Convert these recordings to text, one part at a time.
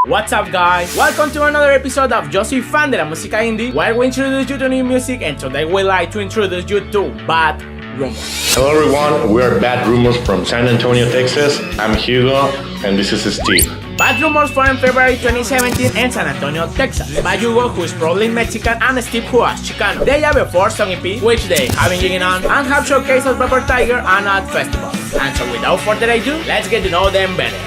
What's up, guys? Welcome to another episode of yosoyfandelamusicaindie, where we introduce you to new music, and today we like to introduce you to Bad Rumors. Hello everyone, we are Bad Rumors from San Antonio, Texas. I'm Hugo, and this is Steve. Bad Rumors formed in February 2017 in San Antonio, Texas, by Hugo, who is probably Mexican, and Steve, who is Chicano. They have a 4-song EP, which they have been gigging on, and have showcased at Pepper Tiger and at festivals. And so without further ado, let's get to know them better.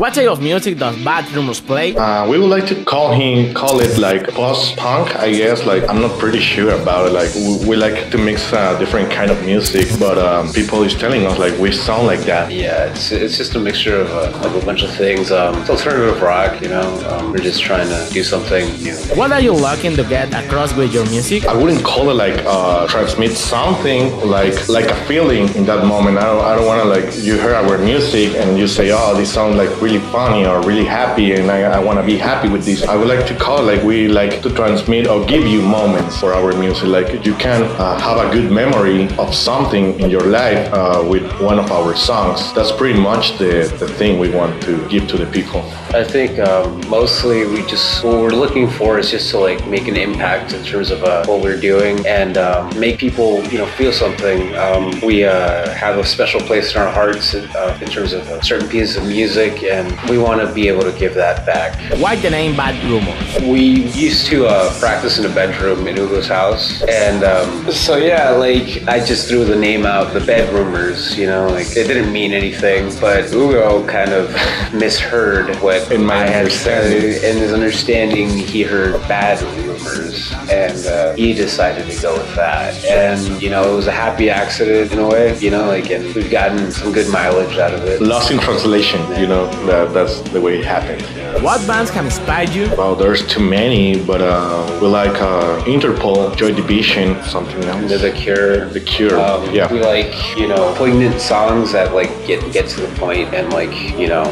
What type of music does Bad Rumors play? We would like to call it like post-punk, I guess. Like, I'm not pretty sure about it. Like, we like to mix different kind of music, but people is telling us like we sound like that. Yeah, it's just a mixture of a bunch of things. It's alternative rock, you know. We're just trying to do something new. What are you looking to get across with your music? I wouldn't call it like transmit something like a feeling in that moment. I don't want to like you hear our music and you say, oh, this sounds like really funny or really happy, and I want to be happy with this. I would like to call it like we like to transmit or give you moments for our music. Like you can have a good memory of something in your life with one of our songs. That's pretty much the thing we want to give to the people. I think mostly what we're looking for is just to like make an impact in terms of what we're doing and make people feel something. We have a special place in our hearts in terms of certain pieces of music, and we want to be able to give that back. Why the name Bad Rumors? We used to practice in a bedroom in Hugo's house, and so yeah, like I just threw the name out, the Bad Rumors. Like it didn't mean anything, but Hugo kind of misheard what in my had said. In his understanding, he heard Bad Rumors, and he decided to go with that. And it was a happy accident in a way. And we've gotten some good mileage out of it. Lost in translation, that's the way it happened. What bands have inspired you? Well, there's too many, but we like Interpol, Joy Division, something else. The Cure. The Cure, yeah. We like, poignant songs that like get to the point and like,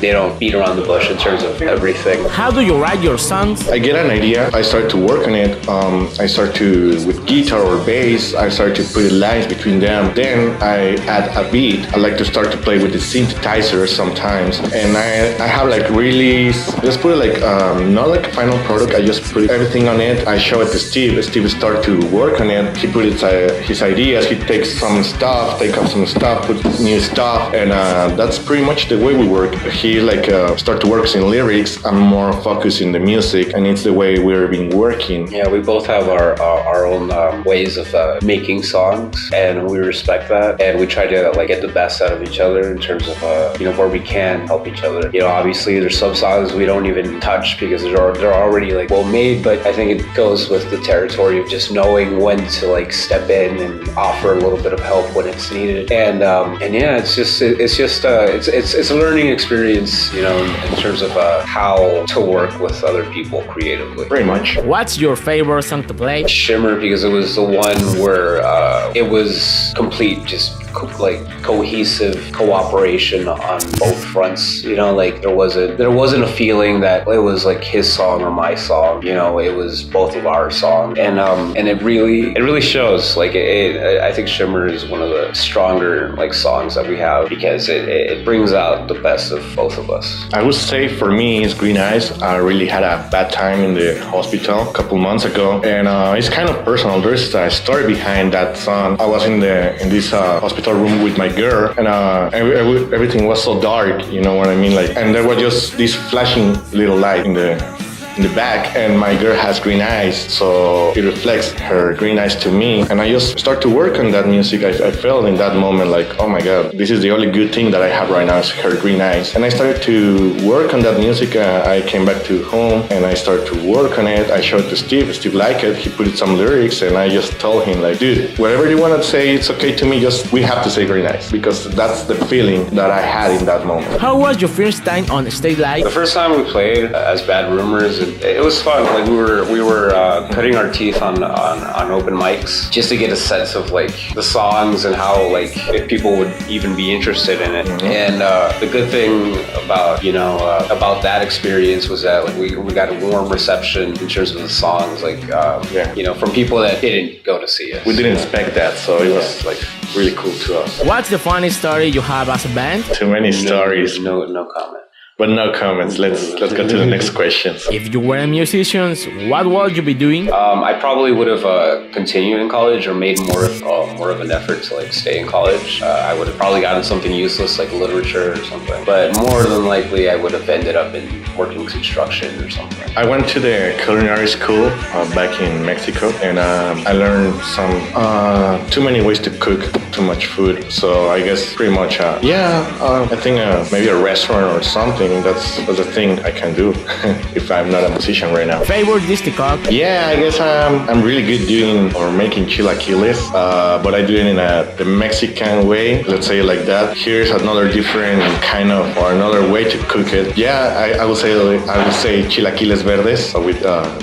they don't beat around the bush in terms of everything. How do you write your songs? I get an idea, I start to work on it. I start to, with guitar or bass, I start to put lines between them. Then I add a beat. I like to start to play with the synthesizer sometimes. And I have like really, just put it like, not like a final product, I just put everything on it. I show it to Steve. Steve start to work on it. He put his ideas, he takes some stuff, take off some stuff, put new stuff, and that's pretty much the way we work. He like start to work in lyrics, I'm more focused in the music, and it's the way we've been working. Yeah, we both have our own ways of making songs, and we respect that, and we try to like get the best out of each other in terms of where we can help each other. Obviously there's some songs we don't even touch because they're already like well made, but I think it goes with the territory of just knowing when to like step in and offer a little bit of help when it's needed. And yeah, it's a learning experience, in terms of how to work with other people creatively. Pretty much. What's your favorite song to play? Shimmer, because it was the one where it was complete, just like cohesive cooperation on both fronts. Like there wasn't a feeling that it was like his song or my song. It was both of our songs, and it really shows. Like I think Shimmer is one of the stronger like songs that we have because it brings out the best of both of us. I would say for me it's Green Eyes. I really had a bad time in the hospital a couple months ago, and it's kind of personal. There's a story behind that song. I was in this hospital room with my girl, and everything was so dark, you know what I mean? Like, and there was just this flashing little light in the back, and my girl has green eyes, so it reflects her green eyes to me, and I just start to work on that music. I felt in that moment like, oh my god, this is the only good thing that I have right now is her green eyes, and I started to work on that music. I came back to home and I started to work on it. I showed it to Steve. Steve liked it. He put some lyrics, and I just told him like, dude, whatever you want to say, it's okay to me, just we have to say green eyes, because that's the feeling that I had in that moment. How was your first time on stage live? The first time we played as Bad Rumors it was fun. Like we were cutting our teeth on open mics just to get a sense of like the songs and how like if people would even be interested in it. And the good thing about about that experience was that like we got a warm reception in terms of the songs, like from people that didn't go to see us. We didn't expect that, so it was like really cool to us. What's the funniest story you have as a band? Too many stories. No comment. But no comments. Let's go to the next question. If you were musicians, what would you be doing? I probably would have continued in college or made more of an effort to like stay in college. I would have probably gotten something useless like literature or something. But more than likely, I would have ended up in working construction or something. I went to the culinary school back in Mexico, and I learned some too many ways to cook too much food. So I guess pretty much, I think maybe a restaurant or something. That's the thing I can do if I'm not a musician right now. Favorite dish to cook? Yeah, I guess I'm really good doing or making chilaquiles, but I do it in the Mexican way, let's say it like that. Here's another different kind of or another way to cook it. Yeah, I would say chilaquiles verdes with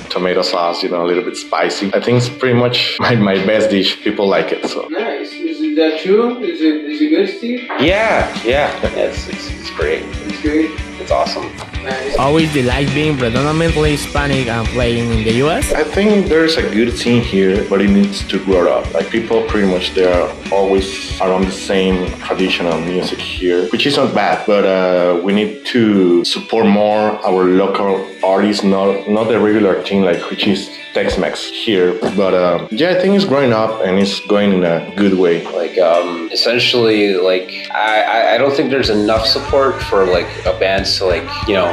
tomato sauce, a little bit spicy. I think it's pretty much my best dish. People like it. So. Nice. Is that true? Is it good, Steve? Yeah. It's great. It's great. It's awesome. Nice. Always the like being predominantly Hispanic and playing in the US? I think there's a good scene here, but it needs to grow up. Like people pretty much they are always around the same traditional music here, which is not bad, but we need to support more our local artists, not the regular thing like which is Tex-Mex here. But I think it's growing up and it's going in a good way. Like essentially, like I don't think there's enough support for like a band to like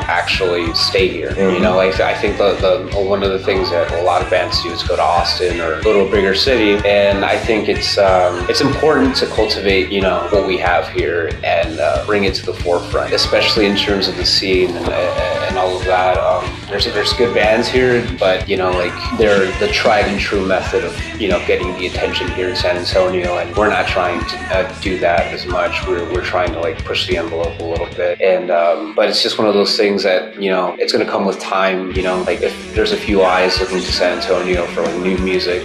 actually stay here. I think the one of the things that a lot of bands do is go to Austin or go to a bigger city, and I think it's important to cultivate what we have here and bring it to the forefront, especially in terms of the scene and all of that. There's good bands here, but they're the tried and true method of getting the attention here in San Antonio, and we're not trying to do that as much. We're trying to like push the envelope a little bit, and but it's just one of those things that it's going to come with time. Like if there's a few eyes looking to San Antonio for like new music,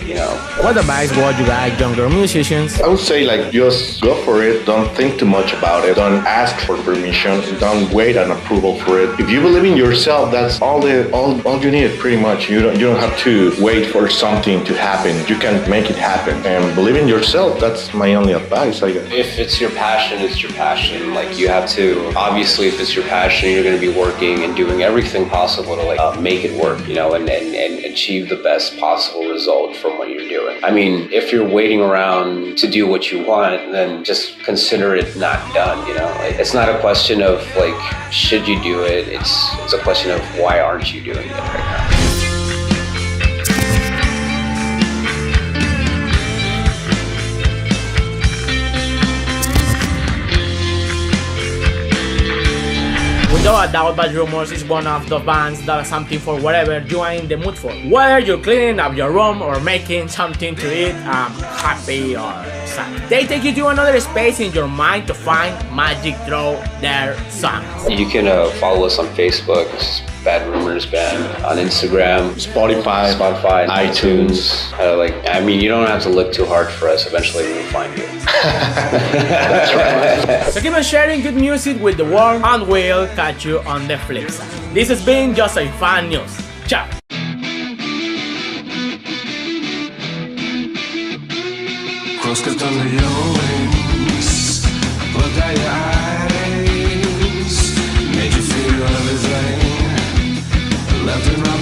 What advice would you like younger musicians? I would say like just go for it. Don't think too much about it. Don't ask for permission. Don't wait an approval for it. If you believe in yourself, that's all you need pretty much. You don't have to wait for something to happen. You can make it happen. And believe in yourself. That's my only advice, I guess. If it's your passion, it's your passion. Like you have to, obviously if it's your passion, you're going to be working and doing everything possible to like make it work, and achieve the best possible result from what you're doing. I mean, if you're waiting around to do what you want, then just consider it not done, Like, it's not a question of like, should you do it? It's a question of why aren't you doing it right now? Without a doubt, Bad Rumors is one of the bands that is something for whatever you are in the mood for. Whether you're cleaning up your room or making something to eat, happy or sad. They take you to another space in your mind to find magic through their songs. You can follow us on Facebook, Bad Rumors Band, on Instagram, Spotify, iTunes. You don't have to look too hard for us. Eventually we'll find you. That's right. So keep on sharing good music with the world, and we'll catch you on the flip side. This has been YSF News. Ciao. Cross-cut under your wings, look at your eyes, made you feel everything, left and right.